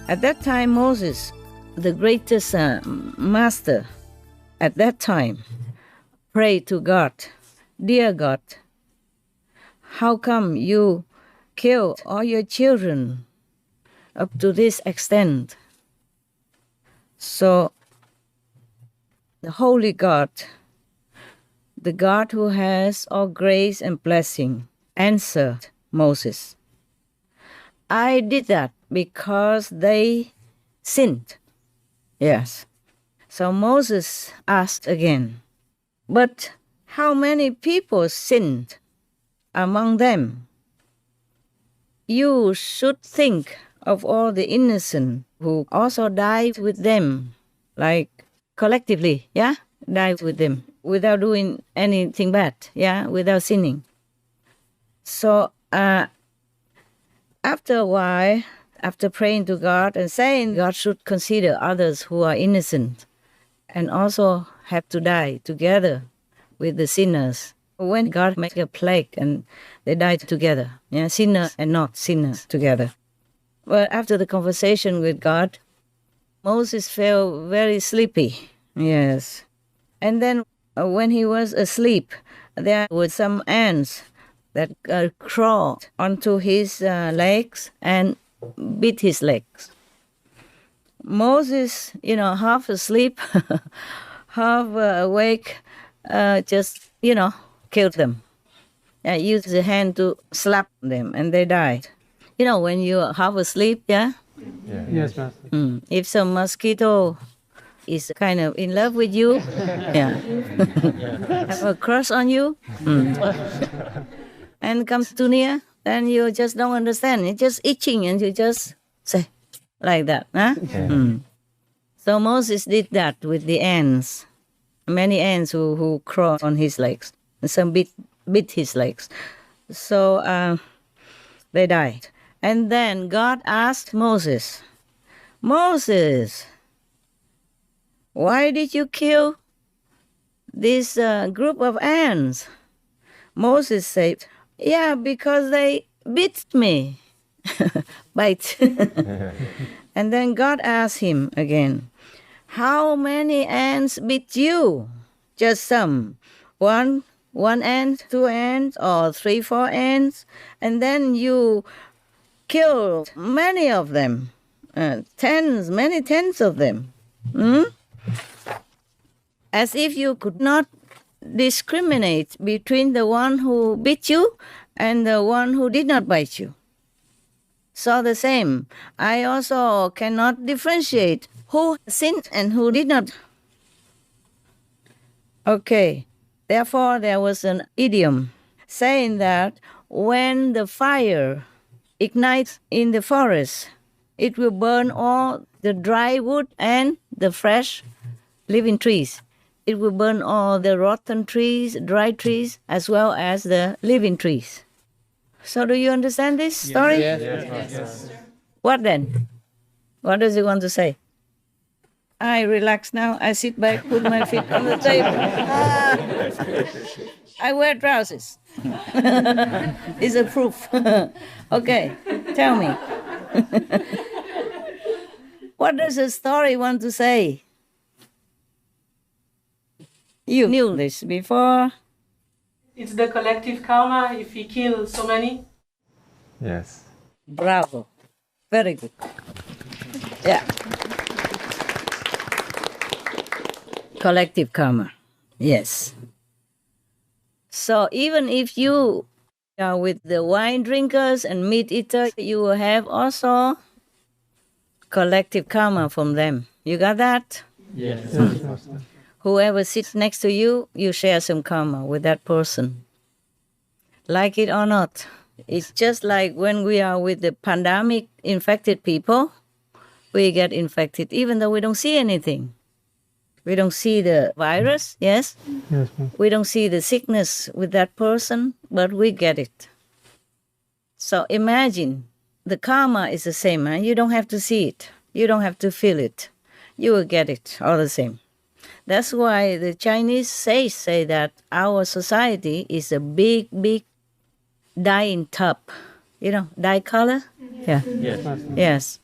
At that time, Moses, the greatest master at that time, prayed to God, "Dear God, how come you kill all your children up to this extent?" So the holy God, the God who has all grace and blessing, answered Moses, "I did that because they sinned." Yes. So Moses asked again, "But how many people sinned among them? You should think of all the innocent who also died with them, like collectively, yeah? Died with them without doing anything bad, yeah? Without sinning." So after a while, after praying to God and saying God should consider others who are innocent and also have to die together with the sinners, when God make a plague and they died together, yeah, sinner and not sinners together. But after the conversation with God, Moses felt very sleepy, yes. And then when he was asleep, there were some ants that crawled onto his legs and bit his legs. Moses, half asleep, half awake, just, killed them. Used the hand to slap them, and they died. When you're half asleep, yeah? Yes, Master. If some mosquito is kind of in love with you, yeah, have a crush on you, and comes too near, then you just don't understand. It's just itching, and you just say like that, huh? So Moses did that with the ants, many ants who crawled on his legs, and some bit his legs. So they died. And then God asked Moses, "Moses, why did you kill this group of ants?" Moses said, "Yeah, because they bit me." Bite. And then God asked him again, "How many ants bit you?" "Just some. One ant, two ants, or 3, 4 ants. And then you killed many of them, many tens of them. As if you could not discriminate between the one who bit you and the one who did not bite you. So the same, I also cannot differentiate who sinned and who did not." Okay, therefore there was an idiom saying that when the fire ignites in the forest, it will burn all the dry wood and the fresh living trees. It will burn all the rotten trees, dry trees, as well as the living trees. So do you understand this story? Yes. What then? What does he want to say? I relax now. I sit back, put my feet on the table. I wear trousers. It's a proof. Okay, tell me. What does the story want to say? You knew this before. It's the collective karma if we kill so many. Yes. Bravo. Very good. Yeah. Collective karma. Yes. So even if you are with the wine drinkers and meat eaters, you will have also collective karma from them. You got that? Yes. Whoever sits next to you, you share some karma with that person. Like it or not. It's just like when we are with the pandemic infected people, we get infected even though we don't see anything. We don't see the virus, yes? Yes, ma'am. We don't see the sickness with that person, but we get it. So imagine, the karma is the same. Huh? You don't have to see it. You don't have to feel it. You will get it all the same. That's why the Chinese say that our society is a big dyeing tub. You know, dye color? Yeah. Yes. Yes.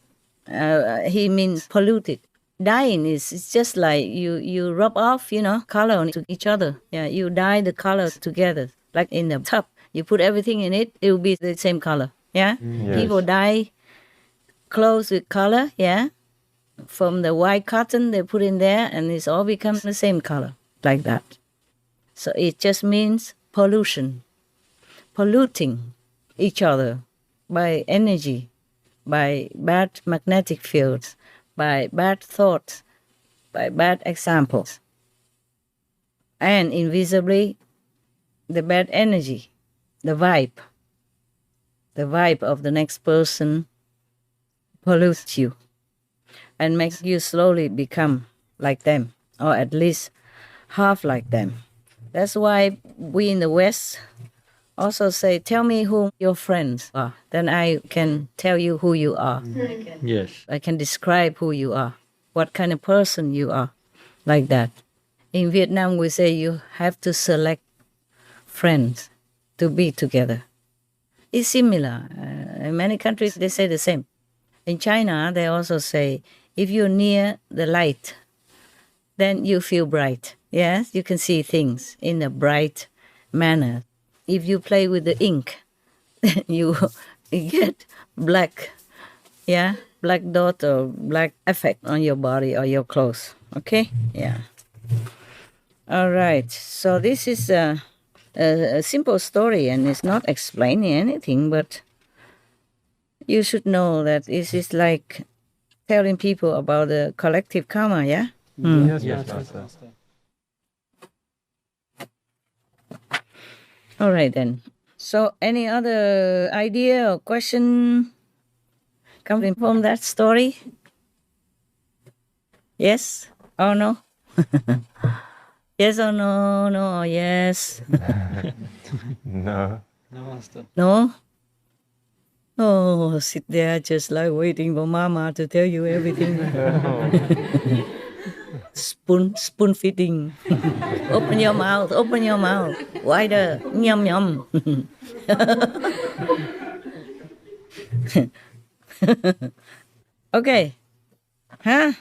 He means polluted. Dyeing is it's just like you rub off, color on each other. Yeah, you dye the color together. Like in the tub, you put everything in it, it will be the same color. Yeah, Yes. people dye clothes with color. Yeah, from the white cotton they put in there, and it's all becomes the same color like that. So it just means pollution, polluting each other by energy, by bad magnetic fields, by bad thoughts, by bad examples, and invisibly the bad energy, the vibe of the next person pollutes you and makes you slowly become like them, or at least half like them. That's why we in the West also say, tell me who your friends are. Then I can tell you who you are. Yes. I can describe who you are, what kind of person you are, like that. In Vietnam, we say you have to select friends to be together. It's similar. In many countries, they say the same. In China, they also say, if you're near the light, then you feel bright. Yes, you can see things in a bright manner. If you play with the ink, you get black, black dot or black effect on your body or your clothes. Okay? Yeah. All right. So this is a simple story, and it's not explaining anything, but you should know that this is like telling people about the collective karma, yeah? Yes, Master. All right, then. So any other idea or question coming from that story? Yes or no? Yes or no? No or yes? No. No? Oh, sit there just like waiting for Mama to tell you everything. Spoon feeding. Open your mouth, wider. Yum, yum. Okay. Huh?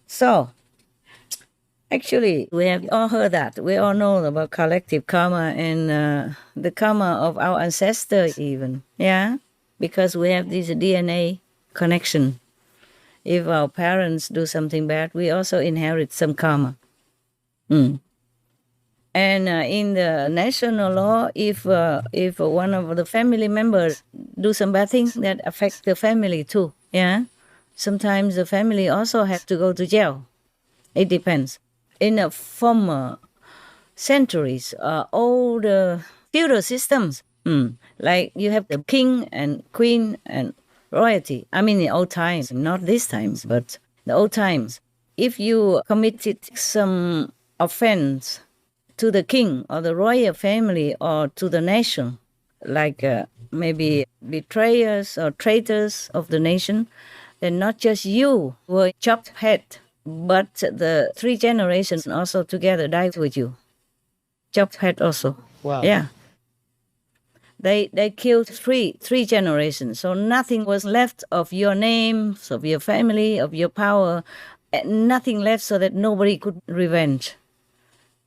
So, actually, we have all heard that. We all know about collective karma and the karma of our ancestors even. Yeah? Because we have this DNA connection. If our parents do something bad, we also inherit some karma. And in the national law, if one of the family members do some bad things, that affects the family too. Yeah, sometimes the family also have to go to jail. It depends. In the former centuries, all the feudal systems, like you have the king and queen and royalty. I mean, in old times, not these times, but the old times. If you committed some offense to the king or the royal family or to the nation, like maybe betrayers or traitors of the nation, then not just you were chopped head, but the 3 generations also together died with you. Chopped head also. Wow. Yeah. They killed three generations, so nothing was left of your name, of your family, of your power, nothing left so that nobody could revenge.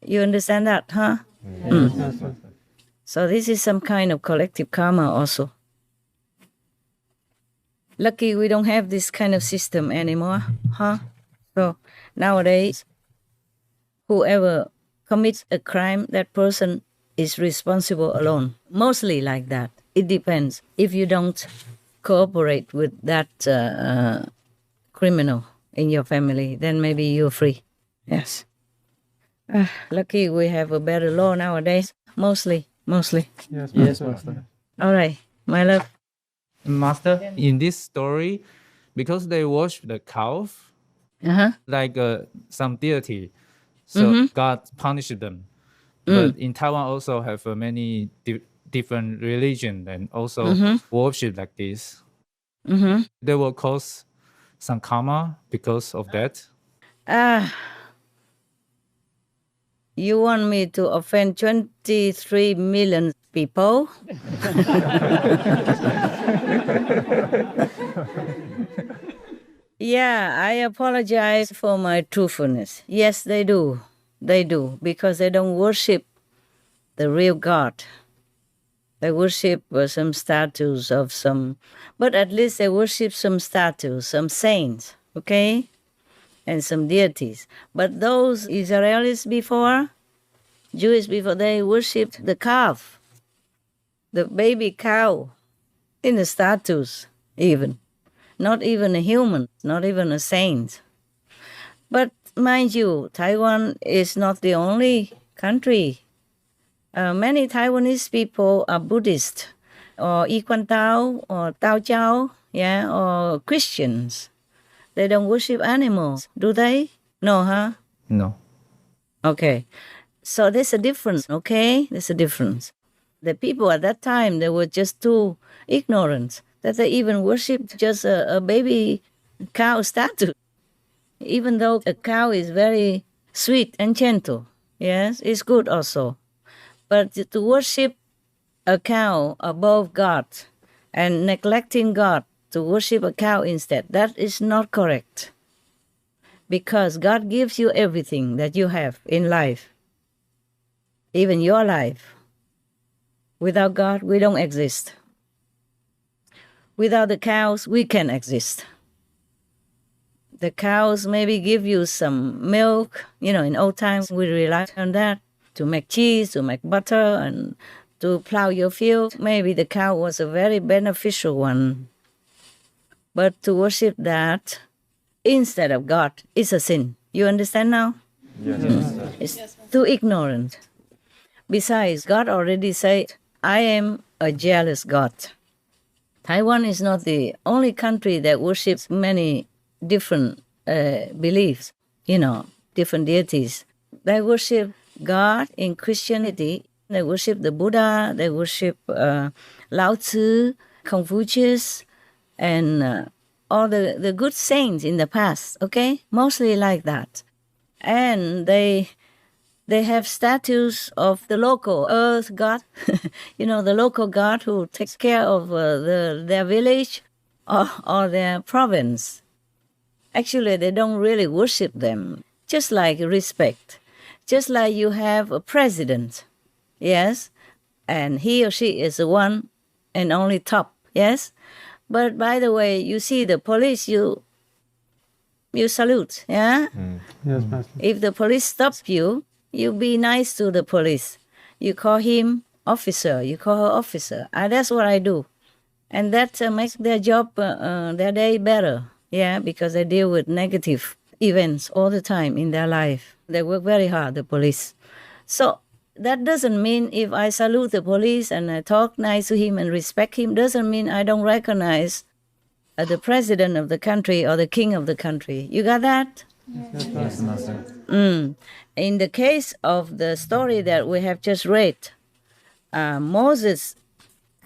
You understand that, huh? Yes, Master. So this is some kind of collective karma also. Lucky we don't have this kind of system anymore, huh? So nowadays, whoever commits a crime, that person is responsible alone. Mostly like that. It depends. If you don't cooperate with that criminal in your family, then maybe you're free. Yes. Lucky we have a better law nowadays. Mostly. Yes, Yes, Master. Master. All right, my love. Master, in this story, because they worship the cow like some deity, so God punished them. But in Taiwan also have many different religion and also worship like this. They will cause some karma because of that. You want me to offend 23 million people? Yeah, I apologize for my truthfulness. Yes, they do. They do, because they don't worship the real God. They worship some statues of some, but at least they worship some statues, some saints, okay? And some deities. But those Israelis before, Jewish before, they worshipped the calf, the baby cow, in the statues even. Not even a human, not even a saint. But mind you, Taiwan is not the only country. Many Taiwanese people are Buddhist, or Yiquan Tao, or Tao Chao, yeah, or Christians. They don't worship animals, do they? No, huh? No. Okay. So there's a difference, okay? There's a difference. The people at that time, they were just too ignorant that they even worshipped just a baby cow statue. Even though a cow is very sweet and gentle, yes, it's good also. But to worship a cow above God and neglecting God to worship a cow instead, that is not correct. Because God gives you everything that you have in life, even your life. Without God, we don't exist. Without the cows, we can exist. The cows maybe give you some milk. You know, in old times, we relied on that to make cheese, to make butter, and to plow your field. Maybe the cow was a very beneficial one. But to worship that instead of God is a sin. You understand now? Yes. It's too ignorant. Besides, God already said, I am a jealous God. Taiwan is not the only country that worships many different beliefs, you know, different deities. They worship God in Christianity. They worship the Buddha. They worship Lao Tzu, Confucius, and all the good saints in the past, okay? Mostly like that. And they have statues of the local earth god, you know, the local god who takes care of their village or their province. Actually, they don't really worship them, just like respect. Just like you have a president, yes, and he or she is the one and only top, yes? But by the way, you see the police, you salute, yeah? Yes, Master. If the police stops you, you be nice to the police. You call him officer, you call her officer. That's what I do. And that makes their job, their day better, yeah, because they deal with negative events all the time in their life. They work very hard, the police. So that doesn't mean if I salute the police and I talk nice to him and respect him, doesn't mean I don't recognize the president of the country or the king of the country. You got that? Yes, Master. In the case of the story that we have just read, Moses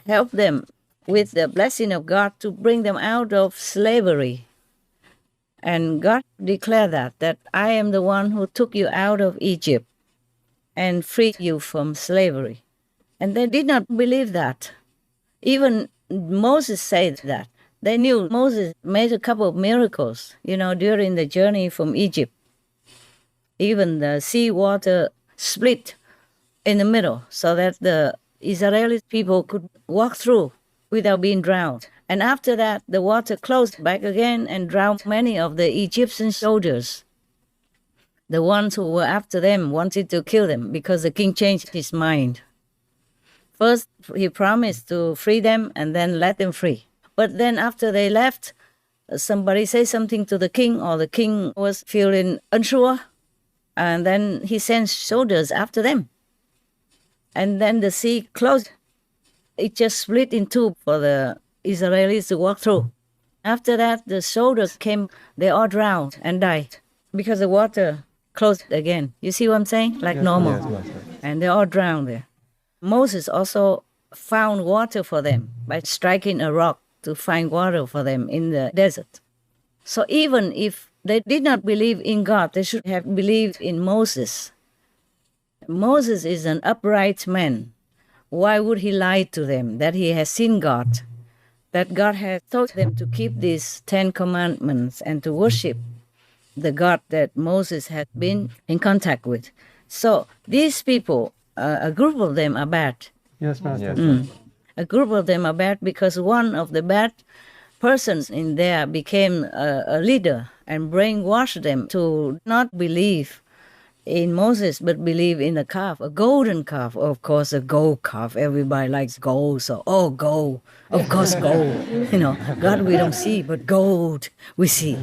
helped them with the blessing of God to bring them out of slavery. And God declared that I am the one who took you out of Egypt and freed you from slavery. And they did not believe that. Even Moses said that. They knew Moses made a couple of miracles, you know, during the journey from Egypt. Even the sea water split in the middle so that the Israeli people could walk through without being drowned. And after that, the water closed back again and drowned many of the Egyptian soldiers. The ones who were after them wanted to kill them because the king changed his mind. First, he promised to free them and then let them free. But then after they left, somebody said something to the king, or the king was feeling unsure, and then he sent soldiers after them. And then the sea closed. It just split in two for the Israelis to walk through. After that, the soldiers came, they all drowned and died because the water closed again. You see what I'm saying? Like normal. Yes, Master. And they all drowned there. Moses also found water for them by striking a rock to find water for them in the desert. So even if they did not believe in God, they should have believed in Moses. Moses is an upright man. Why would he lie to them that he has seen God? that God had told them to keep these 10 commandments and to worship the God that Moses had been in contact with. So these people, a group of them are bad. Yes, Master. Yes. A group of them are bad because one of the bad persons in there became a leader and brainwashed them to not believe in Moses but believe in a calf, a golden calf. Of course, a gold calf. Everybody likes gold, so gold. Of course, gold. God we don't see, but gold we see.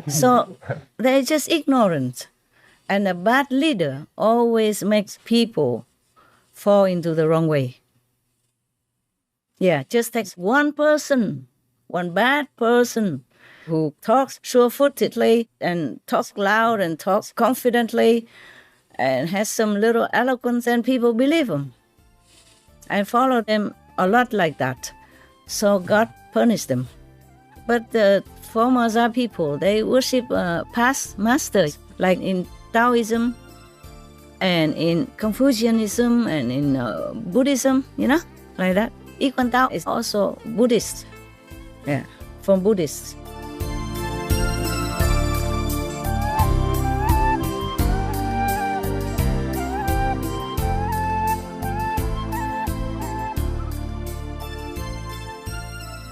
So they're just ignorant. And a bad leader always makes people fall into the wrong way. Yeah, just takes one person, one bad person who talks sure-footedly and talks loud and talks confidently and has some little eloquence, and people believe him and follow them a lot like that. So God punished them. But the Formosa people, they worship past masters, like in Taoism and in Confucianism and in Buddhism, like that. Equan Tao is also Buddhist, from Buddhists.